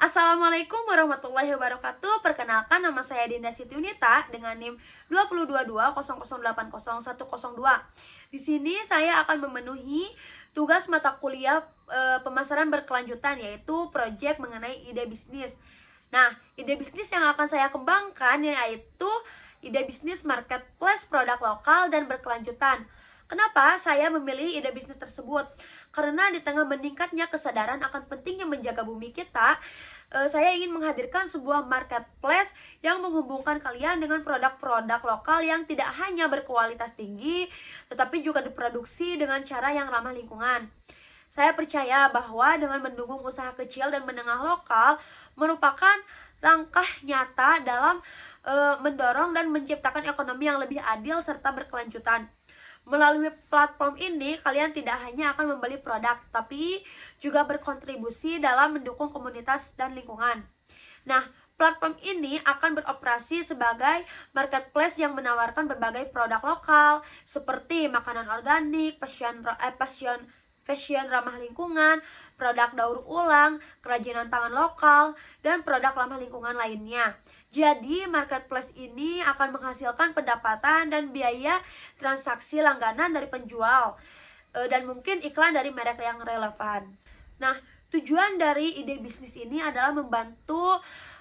Assalamualaikum warahmatullahi wabarakatuh. Perkenalkan, nama saya Dinda Siti Unita dengan NIM 202200801002. Di sini saya akan memenuhi tugas mata kuliah pemasaran berkelanjutan, yaitu proyek mengenai ide bisnis. Nah, ide bisnis yang akan saya kembangkan yaitu ide bisnis marketplace produk lokal dan berkelanjutan. Kenapa saya memilih ide bisnis tersebut? Karena di tengah meningkatnya kesadaran akan pentingnya menjaga bumi kita, saya ingin menghadirkan sebuah marketplace yang menghubungkan kalian dengan produk-produk lokal yang tidak hanya berkualitas tinggi, tetapi juga diproduksi dengan cara yang ramah lingkungan. Saya percaya bahwa dengan mendukung usaha kecil dan menengah lokal merupakan langkah nyata dalam mendorong dan menciptakan ekonomi yang lebih adil serta berkelanjutan. Melalui platform ini, kalian tidak hanya akan membeli produk, tapi juga berkontribusi dalam mendukung komunitas dan lingkungan. Nah, platform ini akan beroperasi sebagai marketplace yang menawarkan berbagai produk lokal, seperti makanan organik, fashion ramah lingkungan, produk daur ulang, kerajinan tangan lokal, dan produk ramah lingkungan lainnya. Jadi, marketplace ini akan menghasilkan pendapatan dan biaya transaksi langganan dari penjual, dan mungkin iklan dari merek yang relevan. Nah, tujuan dari ide bisnis ini adalah membantu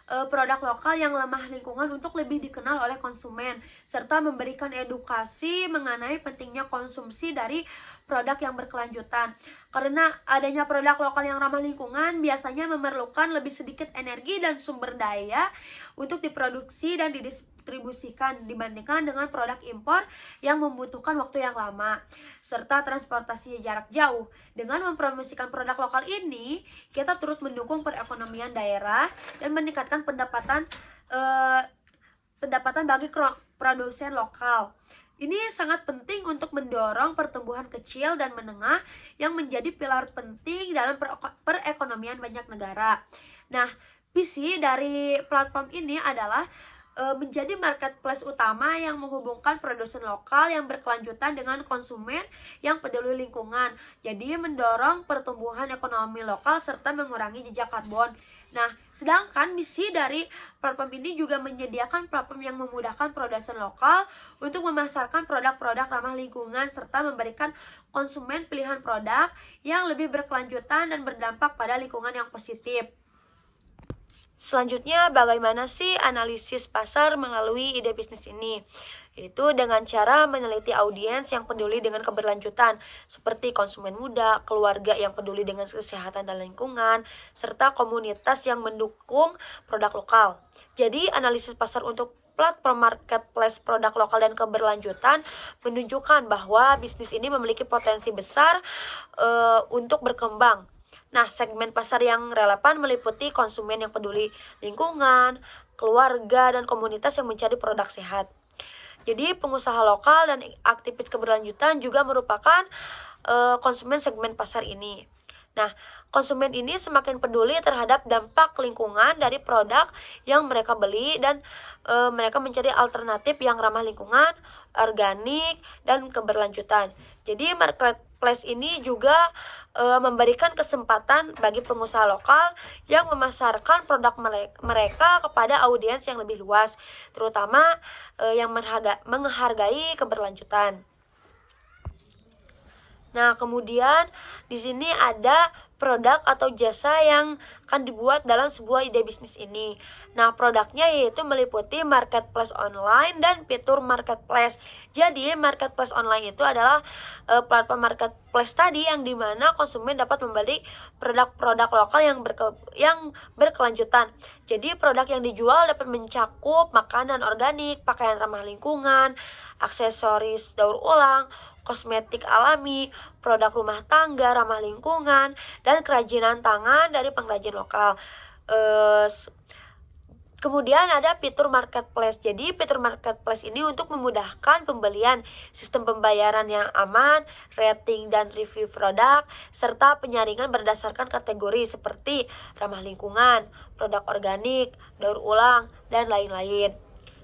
produk lokal yang lemah lingkungan untuk lebih dikenal oleh konsumen, serta memberikan edukasi mengenai pentingnya konsumsi dari produk yang berkelanjutan. Karena adanya produk lokal yang ramah lingkungan biasanya memerlukan lebih sedikit energi dan sumber daya untuk diproduksi dan didistribusikan dibandingkan dengan produk impor yang membutuhkan waktu yang lama serta transportasi jarak jauh. Dengan mempromosikan produk lokal ini, kita turut mendukung perekonomian daerah dan meningkatkan pendapatan bagi produsen lokal. Ini sangat penting untuk mendorong pertumbuhan kecil dan menengah yang menjadi pilar penting dalam perekonomian banyak negara. Nah, visi dari platform ini adalah menjadi marketplace utama yang menghubungkan produsen lokal yang berkelanjutan dengan konsumen yang peduli lingkungan. Jadi mendorong pertumbuhan ekonomi lokal serta mengurangi jejak karbon. Nah, sedangkan misi dari platform ini juga menyediakan platform yang memudahkan produsen lokal untuk memasarkan produk-produk ramah lingkungan serta memberikan konsumen pilihan produk yang lebih berkelanjutan dan berdampak pada lingkungan yang positif. Selanjutnya, bagaimana sih analisis pasar melalui ide bisnis ini? Itu dengan cara meneliti audiens yang peduli dengan keberlanjutan, seperti konsumen muda, keluarga yang peduli dengan kesehatan dan lingkungan, serta komunitas yang mendukung produk lokal. Jadi, analisis pasar untuk platform marketplace produk lokal dan keberlanjutan menunjukkan bahwa bisnis ini memiliki potensi besar untuk berkembang. Nah, segmen pasar yang relevan meliputi konsumen yang peduli lingkungan, keluarga, dan komunitas yang mencari produk sehat. Jadi, pengusaha lokal dan aktivis keberlanjutan juga merupakan konsumen segmen pasar ini. Nah, konsumen ini semakin peduli terhadap dampak lingkungan dari produk yang mereka beli dan mereka mencari alternatif yang ramah lingkungan, organik, dan keberlanjutan. Jadi, marketplace ini juga memberikan kesempatan bagi pengusaha lokal yang memasarkan produk mereka kepada audiens yang lebih luas, terutama yang menghargai keberlanjutan. Nah, kemudian di sini ada produk atau jasa yang akan dibuat dalam sebuah ide bisnis ini. Nah, produknya yaitu meliputi marketplace online dan fitur marketplace. Jadi, marketplace online itu adalah platform marketplace tadi yang dimana konsumen dapat membeli produk-produk lokal yang berkelanjutan. Jadi, produk yang dijual dapat mencakup makanan organik, pakaian ramah lingkungan, aksesoris daur ulang, kosmetik alami, produk rumah tangga ramah lingkungan, dan kerajinan tangan dari pengrajin lokal. Kemudian ada fitur marketplace. Jadi fitur marketplace ini untuk memudahkan pembelian, sistem pembayaran yang aman, rating dan review produk, serta penyaringan berdasarkan kategori seperti ramah lingkungan, produk organik, daur ulang, dan lain-lain.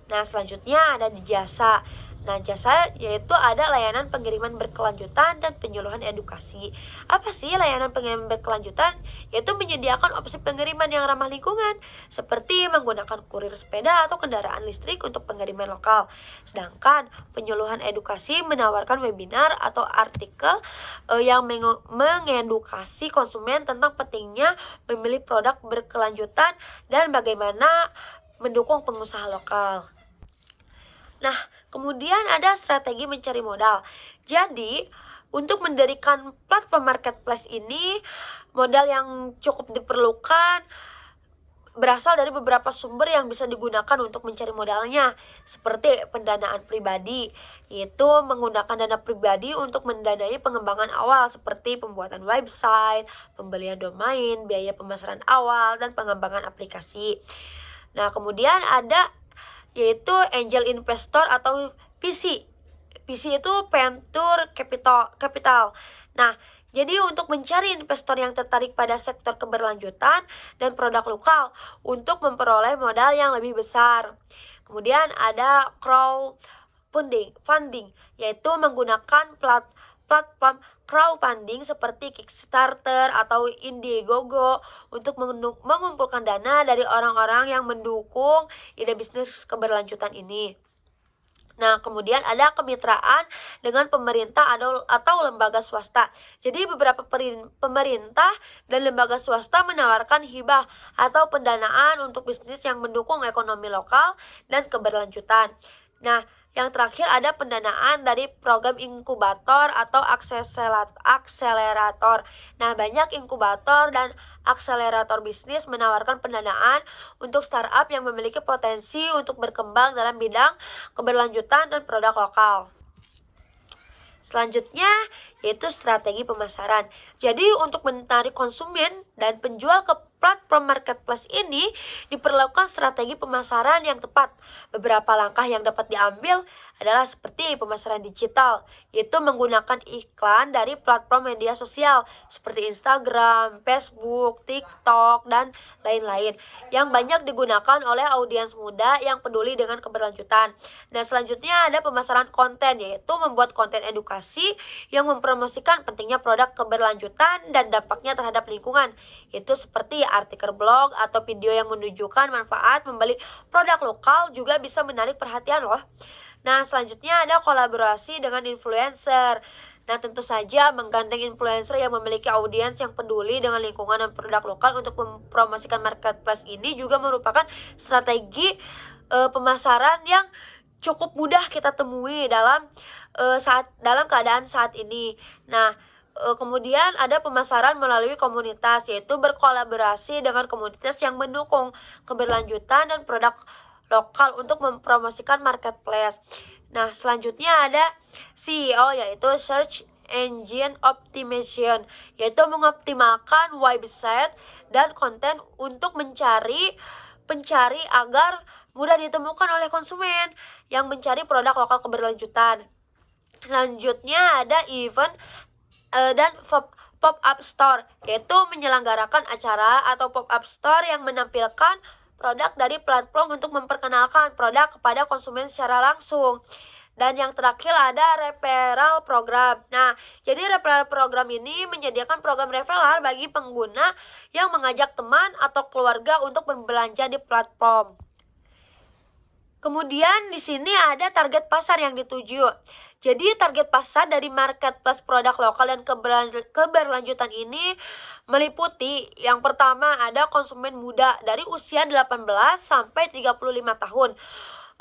Nah, selanjutnya ada di jasa. Nah, jasa yaitu ada layanan pengiriman berkelanjutan dan penyuluhan edukasi. Apa sih layanan pengiriman berkelanjutan? Yaitu menyediakan opsi pengiriman yang ramah lingkungan, seperti menggunakan kurir sepeda atau kendaraan listrik untuk pengiriman lokal. Sedangkan penyuluhan edukasi menawarkan webinar atau artikel yang mengedukasi konsumen tentang pentingnya memilih produk berkelanjutan dan bagaimana mendukung pengusaha lokal. Nah, kemudian ada strategi mencari modal. Jadi, untuk mendirikan platform marketplace ini, modal yang cukup diperlukan berasal dari beberapa sumber yang bisa digunakan untuk mencari modalnya, seperti pendanaan pribadi, yaitu menggunakan dana pribadi untuk mendanai pengembangan awal seperti pembuatan website, pembelian domain, biaya pemasaran awal, dan pengembangan aplikasi. Nah, kemudian ada yaitu angel investor atau VC. VC itu venture capital. Nah, jadi untuk mencari investor yang tertarik pada sektor keberlanjutan dan produk lokal untuk memperoleh modal yang lebih besar. Kemudian ada crowdfunding, yaitu menggunakan platform crowdfunding seperti Kickstarter atau Indiegogo untuk mengumpulkan dana dari orang-orang yang mendukung ide bisnis keberlanjutan ini. Nah, kemudian ada kemitraan dengan pemerintah atau lembaga swasta. Jadi beberapa pemerintah dan lembaga swasta menawarkan hibah atau pendanaan untuk bisnis yang mendukung ekonomi lokal dan keberlanjutan. Nah, yang terakhir ada pendanaan dari program inkubator atau akselerator. Nah, banyak inkubator dan akselerator bisnis menawarkan pendanaan untuk startup yang memiliki potensi untuk berkembang dalam bidang keberlanjutan dan produk lokal. Selanjutnya yaitu strategi pemasaran. Jadi untuk menarik konsumen dan penjual ke platform marketplace ini diperlukan strategi pemasaran yang tepat. Beberapa langkah yang dapat diambil adalah seperti pemasaran digital, yaitu menggunakan iklan dari platform media sosial seperti Instagram, Facebook, TikTok, dan lain-lain yang banyak digunakan oleh audiens muda yang peduli dengan keberlanjutan. Nah, selanjutnya ada pemasaran konten, yaitu membuat konten edukasi yang mempromosikan pentingnya produk keberlanjutan dan dampaknya terhadap lingkungan. Itu seperti artikel blog atau video yang menunjukkan manfaat membeli produk lokal juga bisa menarik perhatian loh. Nah, selanjutnya ada kolaborasi dengan influencer. Nah, tentu saja menggandeng influencer yang memiliki audiens yang peduli dengan lingkungan dan produk lokal untuk mempromosikan marketplace ini juga merupakan strategi pemasaran yang cukup mudah kita temui dalam keadaan saat ini. Nah, kemudian ada pemasaran melalui komunitas, yaitu berkolaborasi dengan komunitas yang mendukung keberlanjutan dan produk lokal untuk mempromosikan marketplace. Nah, selanjutnya ada CEO, yaitu Search Engine Optimization, yaitu mengoptimalkan website dan konten untuk pencari agar mudah ditemukan oleh konsumen yang mencari produk lokal keberlanjutan. Selanjutnya ada event dan pop-up store, yaitu menyelenggarakan acara atau pop-up store yang menampilkan produk dari platform untuk memperkenalkan produk kepada konsumen secara langsung. Dan yang terakhir ada referral program. Nah, jadi referral program ini menyediakan program referral bagi pengguna yang mengajak teman atau keluarga untuk berbelanja di platform. Kemudian di sini ada target pasar yang dituju. Jadi target pasar dari marketplace produk lokal dan keberlanjutan ini meliputi yang pertama ada konsumen muda dari usia 18 sampai 35 tahun.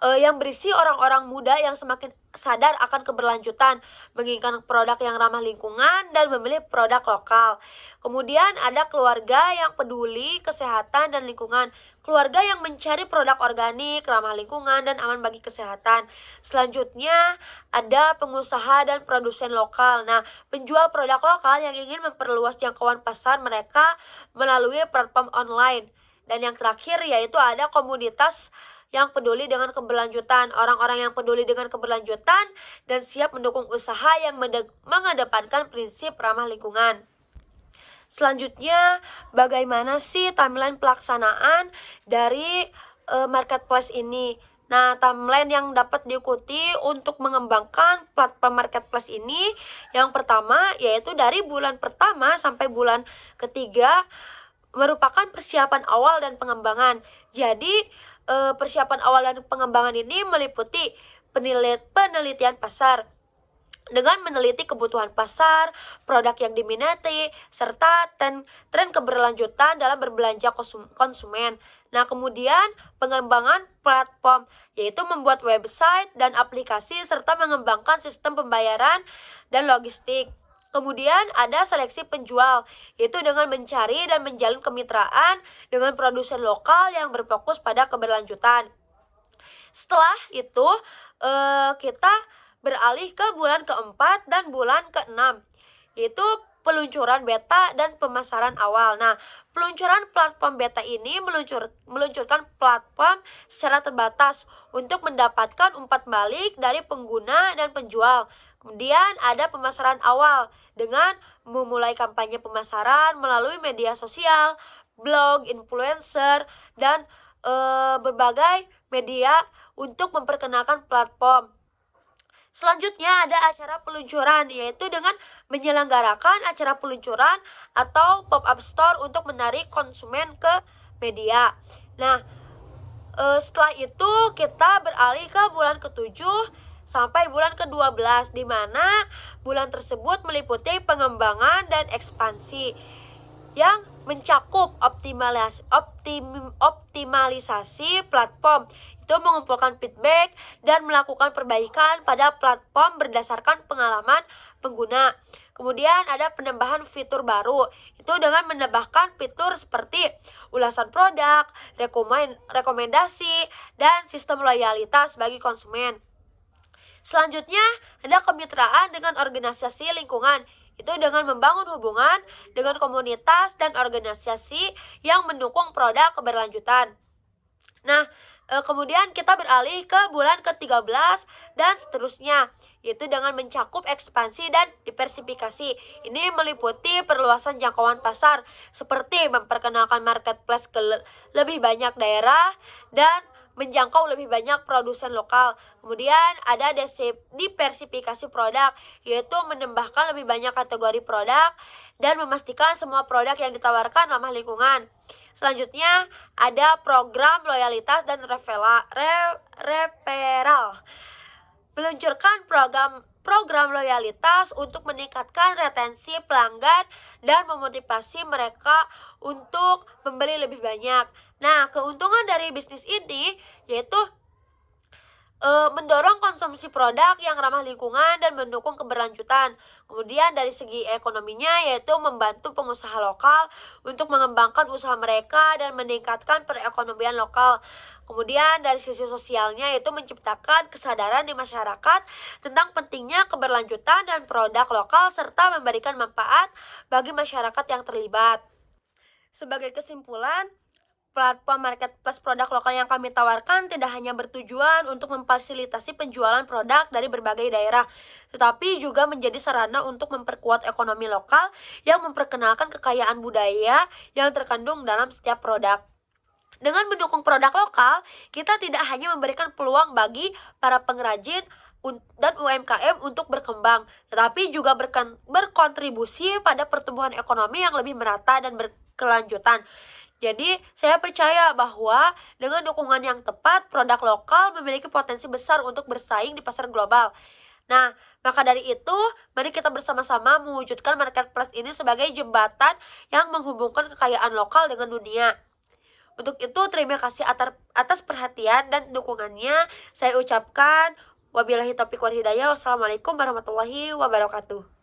Yang berisi orang-orang muda yang semakin sadar akan keberlanjutan, menginginkan produk yang ramah lingkungan dan memilih produk lokal. Kemudian ada keluarga yang peduli kesehatan dan lingkungan, keluarga yang mencari produk organik, ramah lingkungan dan aman bagi kesehatan. Selanjutnya ada pengusaha dan produsen lokal. Nah, penjual produk lokal yang ingin memperluas jangkauan pasar mereka melalui platform online. Dan yang terakhir yaitu ada komunitas yang peduli dengan keberlanjutan, orang-orang yang peduli dengan keberlanjutan dan siap mendukung usaha yang mengedepankan prinsip ramah lingkungan. Selanjutnya, bagaimana sih timeline pelaksanaan dari marketplace ini? Nah, timeline yang dapat diikuti untuk mengembangkan platform marketplace ini yang pertama yaitu dari bulan pertama sampai bulan ketiga merupakan persiapan awal dan pengembangan. Jadi, persiapan awal dan pengembangan ini meliputi penelitian pasar dengan meneliti kebutuhan pasar, produk yang diminati, serta tren keberlanjutan dalam berbelanja konsumen. Nah, kemudian pengembangan platform, yaitu membuat website dan aplikasi serta mengembangkan sistem pembayaran dan logistik. Kemudian ada seleksi penjual, yaitu dengan mencari dan menjalin kemitraan dengan produsen lokal yang berfokus pada keberlanjutan. Setelah itu, kita beralih ke bulan keempat dan bulan keenam, yaitu peluncuran beta dan pemasaran awal. Nah, peluncuran platform beta ini meluncurkan platform secara terbatas untuk mendapatkan umpan balik dari pengguna dan penjual. Kemudian ada pemasaran awal dengan memulai kampanye pemasaran melalui media sosial, blog, influencer, dan berbagai media untuk memperkenalkan platform. Selanjutnya ada acara peluncuran, yaitu dengan menyelenggarakan acara peluncuran atau pop-up store untuk menarik konsumen ke media. Nah, setelah itu kita beralih ke bulan ke-7 sampai bulan ke-12, di mana bulan tersebut meliputi pengembangan dan ekspansi yang mencakup optimalisasi platform, itu mengumpulkan feedback dan melakukan perbaikan pada platform berdasarkan pengalaman pengguna. Kemudian ada penambahan fitur baru, itu dengan menambahkan fitur seperti ulasan produk, rekomendasi, dan sistem loyalitas bagi konsumen. Selanjutnya ada kemitraan dengan organisasi lingkungan, itu dengan membangun hubungan dengan komunitas dan organisasi yang mendukung produk keberlanjutan. Nah, kemudian kita beralih ke bulan ke-13 dan seterusnya, yaitu dengan mencakup ekspansi dan diversifikasi. Ini meliputi perluasan jangkauan pasar, seperti memperkenalkan marketplace ke lebih banyak daerah dan menjangkau lebih banyak produsen lokal. Kemudian ada diversifikasi produk, yaitu menambahkan lebih banyak kategori produk dan memastikan semua produk yang ditawarkan ramah lingkungan. Selanjutnya ada program loyalitas dan referral. Meluncurkan program loyalitas untuk meningkatkan retensi pelanggan dan memotivasi mereka untuk membeli lebih banyak. Nah, keuntungan dari bisnis ini yaitu mendorong konsumsi produk yang ramah lingkungan dan mendukung keberlanjutan. Kemudian dari segi ekonominya yaitu membantu pengusaha lokal untuk mengembangkan usaha mereka dan meningkatkan perekonomian lokal. Kemudian dari sisi sosialnya yaitu menciptakan kesadaran di masyarakat tentang pentingnya keberlanjutan dan produk lokal serta memberikan manfaat bagi masyarakat yang terlibat. Sebagai kesimpulan, platform marketplace produk lokal yang kami tawarkan tidak hanya bertujuan untuk memfasilitasi penjualan produk dari berbagai daerah, tetapi juga menjadi sarana untuk memperkuat ekonomi lokal yang memperkenalkan kekayaan budaya yang terkandung dalam setiap produk. Dengan mendukung produk lokal, kita tidak hanya memberikan peluang bagi para pengrajin dan UMKM untuk berkembang, tetapi juga berkontribusi pada pertumbuhan ekonomi yang lebih merata dan berkelanjutan. Jadi, saya percaya bahwa dengan dukungan yang tepat, produk lokal memiliki potensi besar untuk bersaing di pasar global. Nah, maka dari itu, mari kita bersama-sama mewujudkan marketplace ini sebagai jembatan yang menghubungkan kekayaan lokal dengan dunia. Untuk itu, terima kasih atas perhatian dan dukungannya. Saya ucapkan wabillahi taufiq wal hidayah. Wassalamualaikum warahmatullahi wabarakatuh.